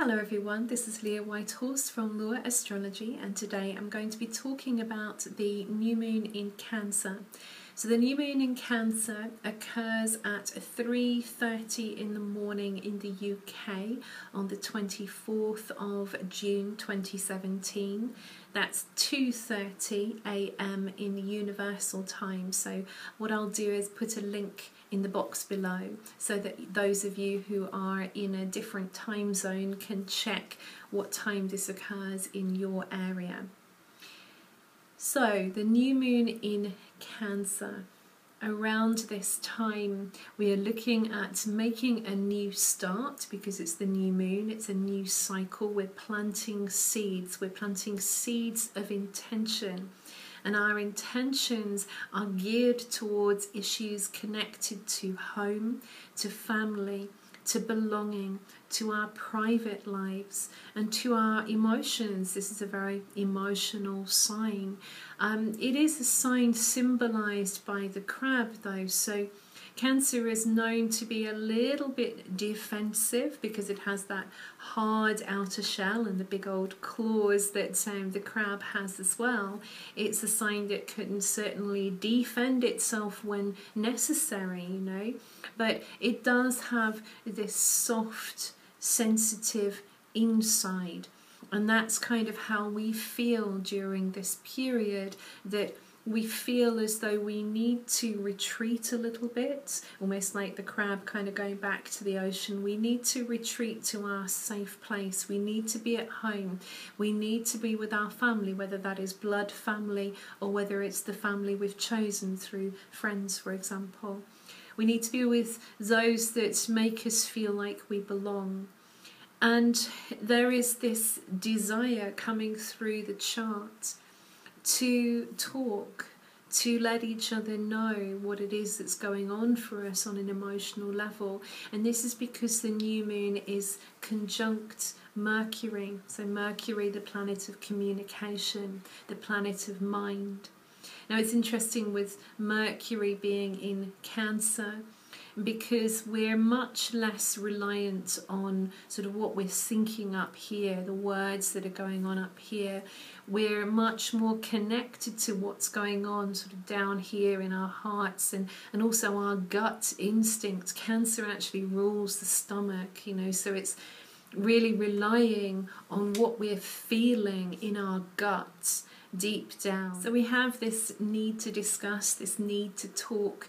Hello everyone, this is Leah Whitehorse from Leah Astrology, and today I'm going to be talking about the new moon in Cancer. So the new moon in Cancer occurs at 3:30 in the morning in the UK on the 24th of June 2017. That's 2:30 AM in Universal Time. So what I'll do is put a link in the box below so that those of you who are in a different time zone can check what time this occurs in your area. So the new moon in Cancer, around this time we are looking at making a new start because it's the new moon, it's a new cycle. We're planting seeds of intention. And our intentions are geared towards issues connected to home, to family, to belonging, to our private lives, and to our emotions. This is a very emotional sign. It is a sign symbolized by the crab, though. So Cancer is known to be a little bit defensive because it has that hard outer shell and the big old claws that the crab has as well. It's a sign that can certainly defend itself when necessary, you know, but it does have this soft, sensitive inside. And that's kind of how we feel during this period, that we feel as though we need to retreat a little bit, almost like the crab kind of going back to the ocean. We need to retreat to our safe place. We need to be at home. We need to be with our family, whether that is blood family or whether it's the family we've chosen through friends, for example. We need to be with those that make us feel like we belong. And there is this desire coming through the chart to talk, to let each other know what it is that's going on for us on an emotional level. And this is because the new moon is conjunct Mercury. So Mercury, the planet of communication, the planet of mind. Now it's interesting with Mercury being in Cancer, because we're much less reliant on sort of what we're syncing up here, the words that are going on up here. We're much more connected to what's going on sort of down here in our hearts and also our gut instinct. Cancer actually rules the stomach, you know, so it's really relying on what we're feeling in our guts deep down. So we have this need to discuss, this need to talk,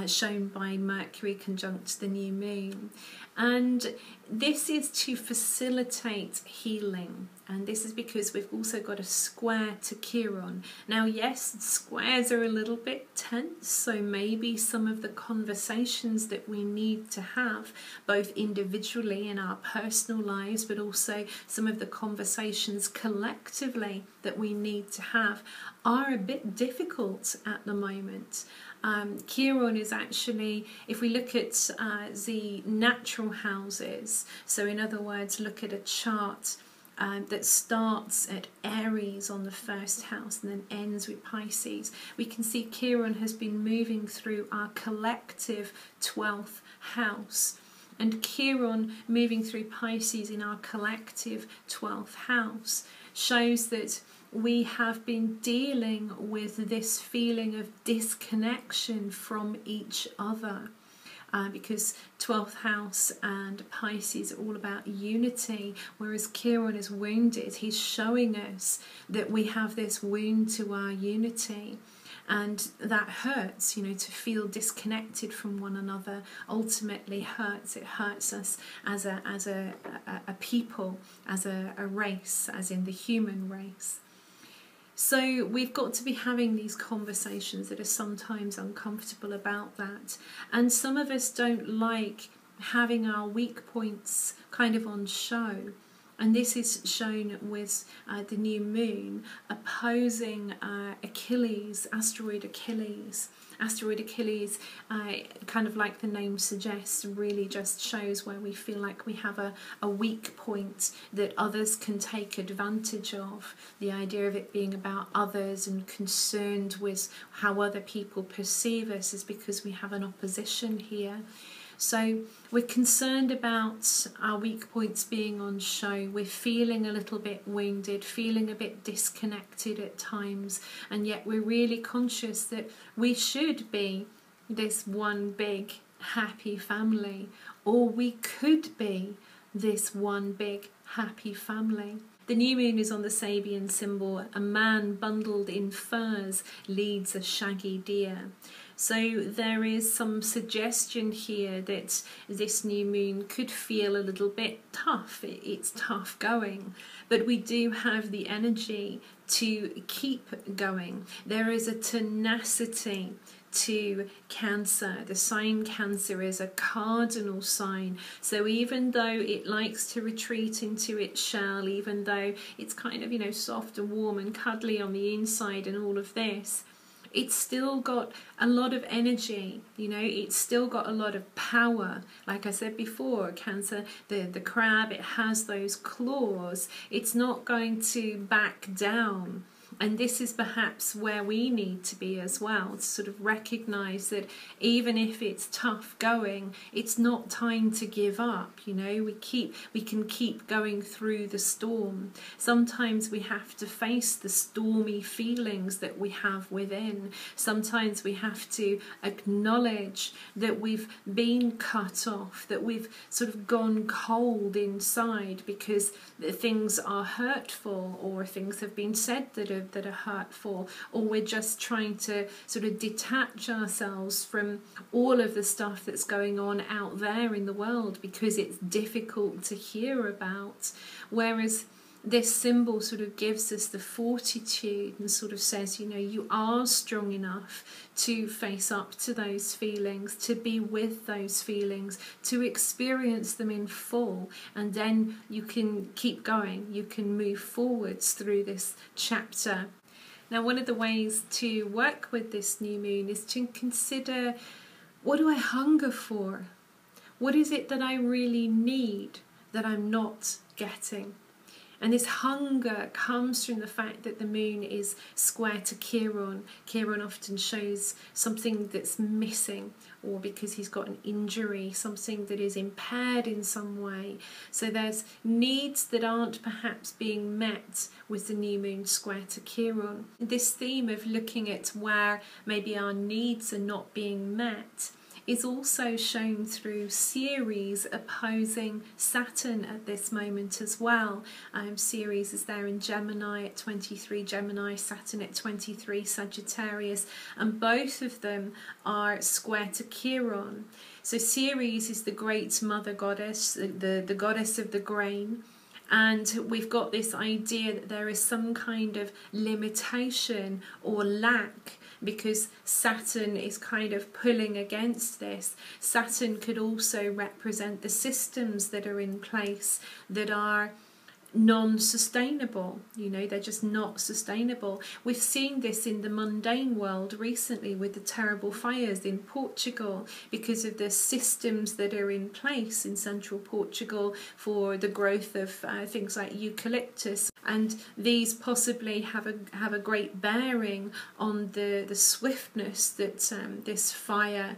shown by Mercury conjunct the new moon. And this is to facilitate healing. And this is because we've also got a square to Chiron. Now, yes, squares are a little bit tense, so maybe some of the conversations that we need to have, both individually in our personal lives, but also some of the conversations collectively that we need to have, are a bit difficult at the moment. Chiron is actually, if we look at the natural houses, so in other words, look at a chart that starts at Aries on the first house and then ends with Pisces, we can see Chiron has been moving through our collective 12th house. And Chiron moving through Pisces in our collective 12th house shows that we have been dealing with this feeling of disconnection from each other. Because 12th house and Pisces are all about unity, whereas Chiron is wounded. He's showing us that we have this wound to our unity. And that hurts, you know, to feel disconnected from one another ultimately hurts. It hurts us as a people, as a race, as in the human race. So we've got to be having these conversations that are sometimes uncomfortable about that. And some of us don't like having our weak points kind of on show. And this is shown with the new moon opposing Achilles, Asteroid Achilles. Asteroid Achilles, kind of like the name suggests, really just shows where we feel like we have a weak point that others can take advantage of. The idea of it being about others and concerned with how other people perceive us is because we have an opposition here. So we're concerned about our weak points being on show. We're feeling a little bit wounded, feeling a bit disconnected at times, and yet we're really conscious that we should be this one big happy family, or we could be this one big happy family. The new moon is on the Sabian symbol. A man bundled in furs leads a shaggy deer. So there is some suggestion here that this new moon could feel a little bit tough. It's tough going, but we do have the energy to keep going. There is a tenacity to Cancer. The sign Cancer is a cardinal sign, so even though it likes to retreat into its shell, even though it's kind of, you know, soft and warm and cuddly on the inside and all of this, it's still got a lot of energy, you know, it's still got a lot of power. Like I said before, Cancer, the crab, it has those claws. It's not going to back down. And this is perhaps where we need to be as well, to sort of recognise that even if it's tough going, it's not time to give up. You know, we can keep going through the storm. Sometimes we have to face the stormy feelings that we have within. Sometimes we have to acknowledge that we've been cut off, that we've sort of gone cold inside because things are hurtful, or things have been said that are hurtful, or we're just trying to sort of detach ourselves from all of the stuff that's going on out there in the world because it's difficult to hear about. Whereas this symbol sort of gives us the fortitude and sort of says, you know, you are strong enough to face up to those feelings, to be with those feelings, to experience them in full, and then you can keep going, you can move forwards through this chapter. Now, one of the ways to work with this new moon is to consider, what do I hunger for? What is it that I really need that I'm not getting? And this hunger comes from the fact that the moon is square to Chiron. Chiron often shows something that's missing, or because he's got an injury, something that is impaired in some way. So there's needs that aren't perhaps being met with the new moon square to Chiron. This theme of looking at where maybe our needs are not being met is also shown through Ceres opposing Saturn at this moment as well. Ceres is there in Gemini at 23 Gemini, Saturn at 23 Sagittarius, and both of them are square to Chiron. So Ceres is the great mother goddess, the goddess of the grain. And we've got this idea that there is some kind of limitation or lack, because Saturn is kind of pulling against this. Saturn could also represent the systems that are in place that are non-sustainable. You know, they're just not sustainable. We've seen this in the mundane world recently with the terrible fires in Portugal, because of the systems that are in place in central Portugal for the growth of things like eucalyptus, and these possibly have a great bearing on the swiftness that this fire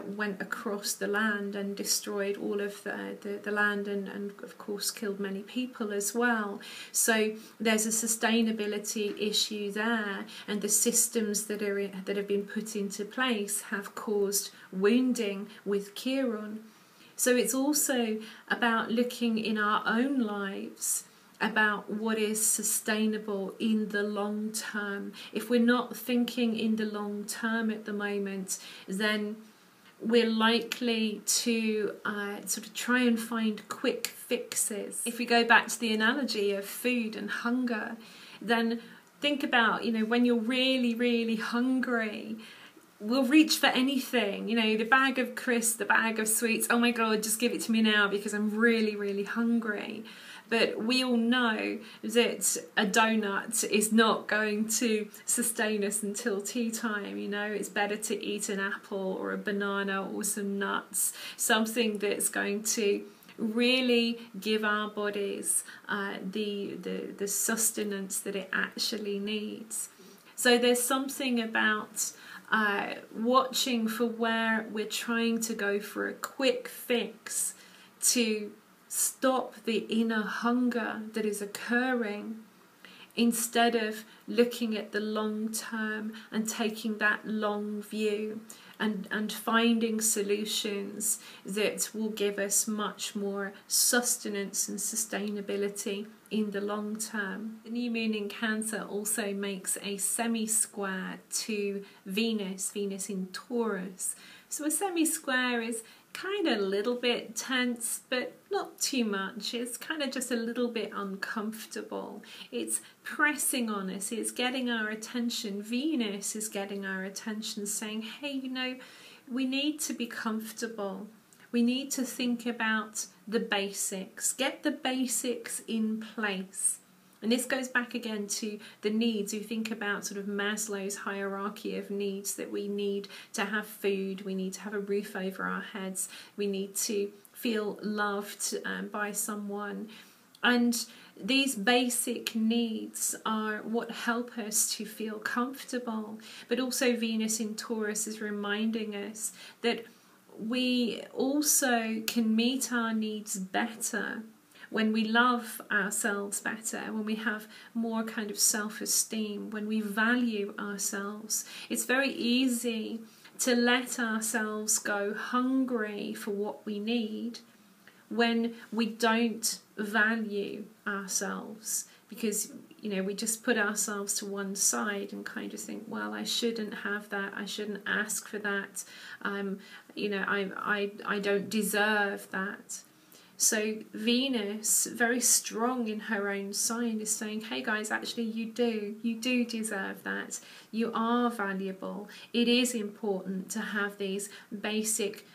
went across the land and destroyed all of the land, and of course killed many people as well. So there's a sustainability issue there, and the systems that have been put into place have caused wounding with Chiron. So it's also about looking in our own lives about what is sustainable in the long term. If we're not thinking in the long term at the moment, then we're likely to sort of try and find quick fixes. If we go back to the analogy of food and hunger, then think about, you know, when you're really, really hungry, we'll reach for anything. You know, the bag of crisps, the bag of sweets, oh my God, just give it to me now because I'm really, really hungry. But we all know that a donut is not going to sustain us until tea time. You know, it's better to eat an apple or a banana or some nuts, something that's going to really give our bodies the sustenance that it actually needs. So there's something about watching for where we're trying to go for a quick fix to stop the inner hunger that is occurring, instead of looking at the long term and taking that long view and finding solutions that will give us much more sustenance and sustainability in the long term. The new moon in Cancer also makes a semi-square to Venus in Taurus. So a semi-square is kind of a little bit tense, but not too much. It's kind of just a little bit uncomfortable. It's pressing on us. It's getting our attention. Venus is getting our attention, saying, hey, you know, we need to be comfortable. We need to think about the basics. Get the basics in place. And this goes back again to the needs. You think about sort of Maslow's hierarchy of needs, that we need to have food, we need to have a roof over our heads, we need to feel loved by someone. And these basic needs are what help us to feel comfortable. But also Venus in Taurus is reminding us that we also can meet our needs better when we love ourselves better, when we have more kind of self-esteem, when we value ourselves. It's very easy to let ourselves go hungry for what we need when we don't value ourselves, because, you know, we just put ourselves to one side and kind of think, well, I shouldn't have that, I shouldn't ask for that, you know, I don't deserve that. So Venus, very strong in her own sign, is saying, hey guys, actually you do deserve that. You are valuable. It is important to have these basic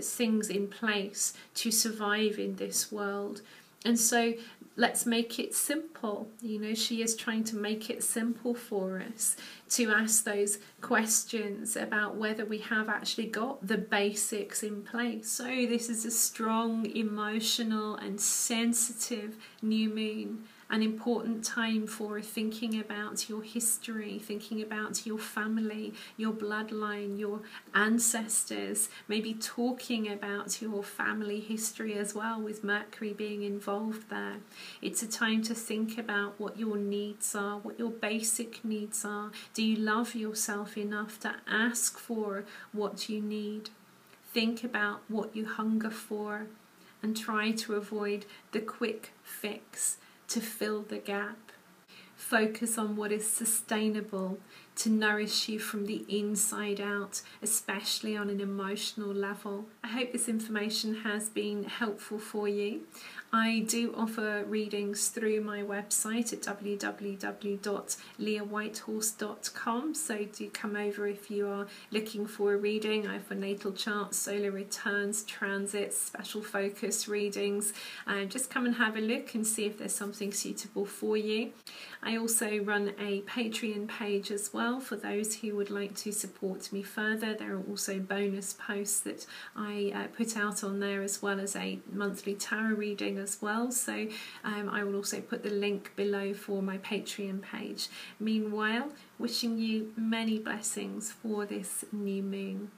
things in place to survive in this world. And so let's make it simple. You know, she is trying to make it simple for us to ask those questions about whether we have actually got the basics in place. So this is a strong, emotional and sensitive new moon. An important time for thinking about your history, thinking about your family, your bloodline, your ancestors, maybe talking about your family history as well, with Mercury being involved there. It's a time to think about what your needs are, what your basic needs are. Do you love yourself enough to ask for what you need? Think about what you hunger for and try to avoid the quick fix to fill the gap. Focus on what is sustainable to nourish you from the inside out, especially on an emotional level. I hope this information has been helpful for you. I do offer readings through my website at www.leahwhitehorse.com, so do come over if you are looking for a reading. I offer natal charts, solar returns, transits, special focus readings. Just come and have a look and see if there's something suitable for you. I also run a Patreon page as well for those who would like to support me further. There are also bonus posts that I put out on there, as well as a monthly tarot reading as well. So I will also put the link below for my Patreon page. Meanwhile, wishing you many blessings for this new moon.